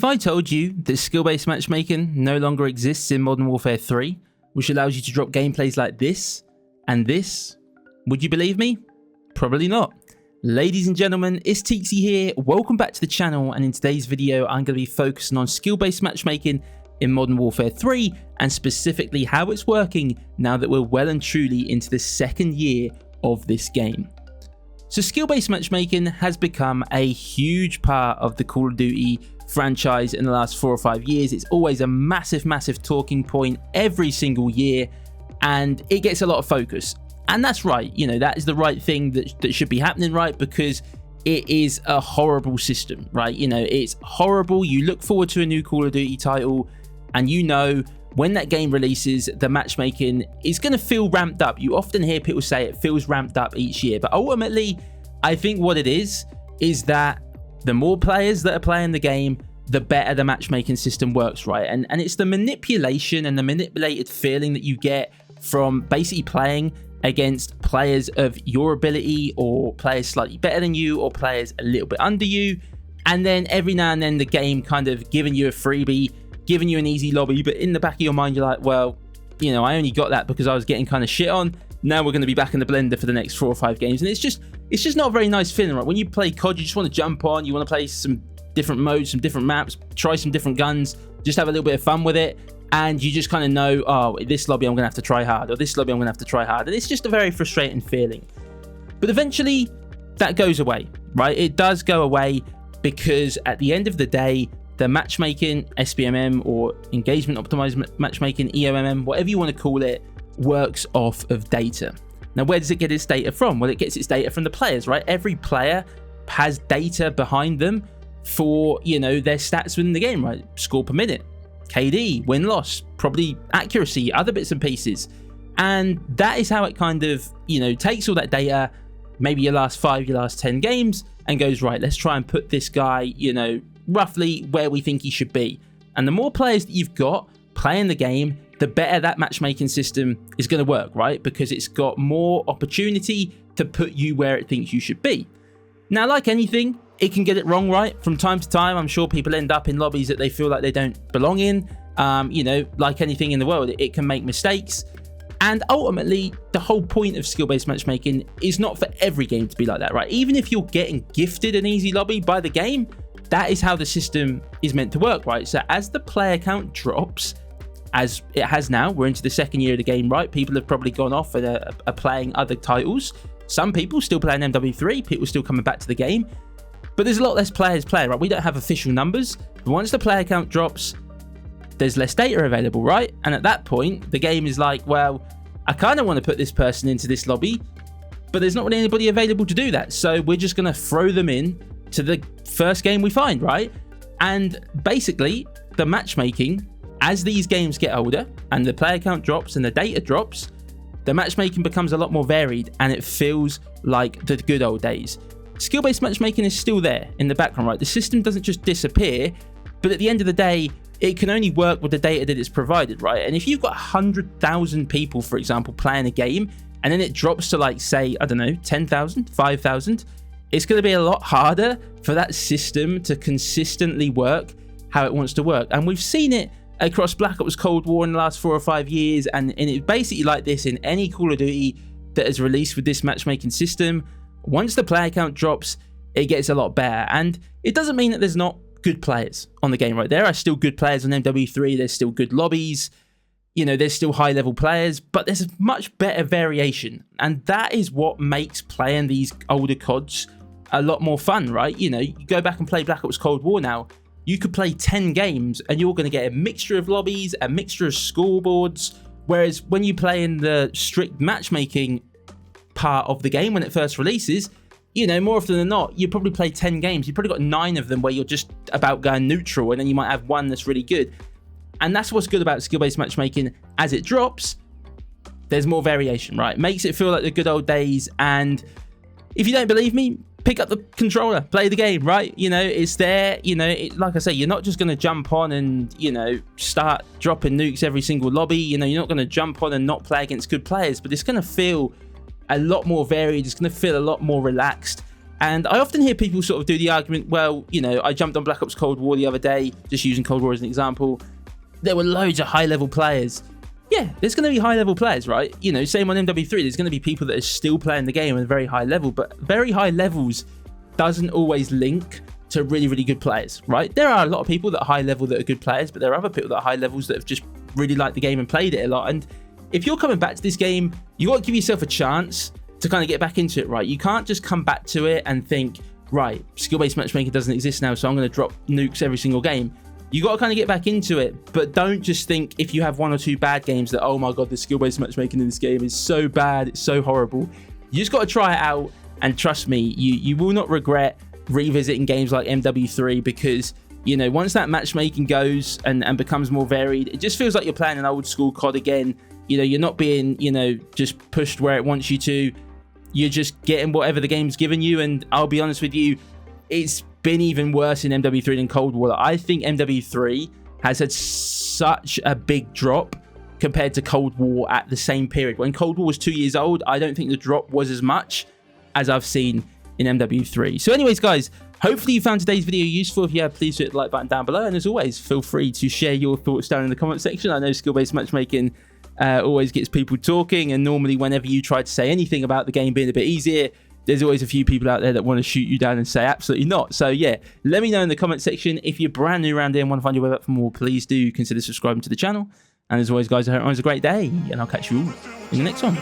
If I told you that skill-based matchmaking no longer exists in Modern Warfare 3, which allows you to drop gameplays like this and this, would you believe me? Probably not. Ladies and gentlemen, it's Teaksy here. Welcome back to the channel, and in today's video I'm going to be focusing on skill-based matchmaking in Modern Warfare 3 and specifically how it's working now that we're well and truly into the second year of this game. So skill-based matchmaking has become a huge part of the Call of Duty franchise in the last 4 or 5 years. It's always a massive talking point every single year, and it gets a lot of focus. And that's right, you know, that is the right thing that should be happening, right? Because it is a horrible system, right? You know, it's horrible. You look forward to a new Call of Duty title, and you know when that game releases, the matchmaking is going to feel ramped up. You often hear people say it feels ramped up each year, but ultimately, I think what it is that the more players that are playing the game, the better the matchmaking system works, right? And it's the manipulation and the manipulated feeling that you get from basically playing against players of your ability, or players slightly better than you, or players a little bit under you, and then every now and then the game kind of giving you a freebie, giving you an easy lobby, but in the back of your mind you're like, well, you know, I only got that because I was getting kind of shit on. Now we're going to be back in the blender for the next 4 or 5 games, and it's just not a very nice feeling, right? When you play COD, you just want to jump on, you want to play some different modes, some different maps, try some different guns, just have a little bit of fun with it, and you just kind of know, oh, this lobby I'm going to have to try hard, or this lobby I'm going to have to try hard, and it's just a very frustrating feeling. But eventually that goes away, right? It does go away, because at the end of the day, the matchmaking, Sbmm, or engagement optimized matchmaking, EOMM, whatever you want to call it, works off of data. Now, where does it get its data from? Well, it gets its data from the players, right? Every player has data behind them for, you know, their stats within the game, right? Score per minute, KD, win-loss, probably accuracy, other bits and pieces. And that is how it kind of, you know, takes all that data, maybe your last 5, your last 10 games, and goes, right, let's try and put this guy, you know, roughly where we think he should be. And the more players that you've got playing the game, the better that matchmaking system is going to work, right? Because it's got more opportunity to put you where it thinks you should be. Now, like anything, it can get it wrong, right? From time to time, I'm sure people end up in lobbies that they feel like they don't belong in. You know, like anything in the world, it can make mistakes. And ultimately, the whole point of skill-based matchmaking is not for every game to be like that, right? Even if you're getting gifted an easy lobby by the game, that is how the system is meant to work, right? So as the player count drops, as it has now, we're into the second year of the game, right? People have probably gone off and are playing other titles. Some people still playing MW3, people still coming back to the game, but there's a lot less players playing, right? We don't have official numbers, but once the player count drops, there's less data available, right? And at that point, the game is like, well, I kind of want to put this person into this lobby, but there's not really anybody available to do that. So we're just going to throw them in to the first game we find, right? And basically, the matchmaking, as these games get older and the player count drops and the data drops, the matchmaking becomes a lot more varied, and it feels like the good old days. Skill-based matchmaking is still there in the background, right? The system doesn't just disappear, but at the end of the day, it can only work with the data that it's provided, right? And if you've got 100,000 people, for example, playing a game, and then it drops to, like, say, I don't know, 10,000, 5,000, it's going to be a lot harder for that system to consistently work how it wants to work. And we've seen it across Black Ops Cold War in the last 4 or 5 years, and it's basically like this in any Call of Duty that is released with this matchmaking system. Once the player count drops, it gets a lot better. And it doesn't mean that there's not good players on the game, right? There are still good players on MW3, there's still good lobbies, you know, there's still high level players, but there's a much better variation. And that is what makes playing these older CODs a lot more fun, right? You know, you go back and play Black Ops Cold War now, you could play 10 games and you're going to get a mixture of lobbies, a mixture of scoreboards, whereas when you play in the strict matchmaking part of the game when it first releases, you know, more often than not, you probably play 10 games, you've probably got 9 of them where you're just about going neutral, and then you might have 1 that's really good. And that's what's good about skill-based matchmaking. As it drops, there's more variation, right? It makes it feel like the good old days. And if you don't believe me, pick up the controller, play the game, right? You know, it's there, you know, like I say, you're not just going to jump on and, you know, start dropping nukes every single lobby. You know, you're not going to jump on and not play against good players, but it's going to feel a lot more varied. It's going to feel a lot more relaxed. And I often hear people sort of do the argument, well, you know, I jumped on Black Ops Cold War the other day, just using Cold War as an example. There were loads of high-level players. Yeah, there's going to be high-level players, right? You know, same on MW3, there's going to be people that are still playing the game at a very high level, but very high levels doesn't always link to really, really good players, right? There are a lot of people that are high level that are good players, but there are other people that are high levels that have just really liked the game and played it a lot. And if you're coming back to this game, you got to give yourself a chance to kind of get back into it, right? You can't just come back to it and think, right, skill-based matchmaking doesn't exist now, so I'm going to drop nukes every single game. You got to kind of get back into it, but don't just think if you have 1 or 2 bad games that, oh my god, the skill-based matchmaking in this game is so bad, it's so horrible. You just got to try it out, and trust me, you will not regret revisiting games like MW3, because, you know, once that matchmaking goes and becomes more varied, it just feels like you're playing an old school COD again. You know, you're not being, you know, just pushed where it wants you to. You're just getting whatever the game's given you, and I'll be honest with you, it's been even worse in MW3 than Cold War. I think MW3 has had such a big drop compared to Cold War at the same period. When Cold War was 2 years old, I don't think the drop was as much as I've seen in MW3. So anyways, guys, hopefully you found today's video useful. If you have, please hit the like button down below, and as always, feel free to share your thoughts down in the comment section. I know skill-based matchmaking always gets people talking, and normally whenever you try to say anything about the game being a bit easier, there's always a few people out there that want to shoot you down and say absolutely not. So yeah, let me know in the comment section. If you're brand new around here and want to find your way up for more, please do consider subscribing to the channel. And as always, guys, I hope everyone's a great day, and I'll catch you all in the next one.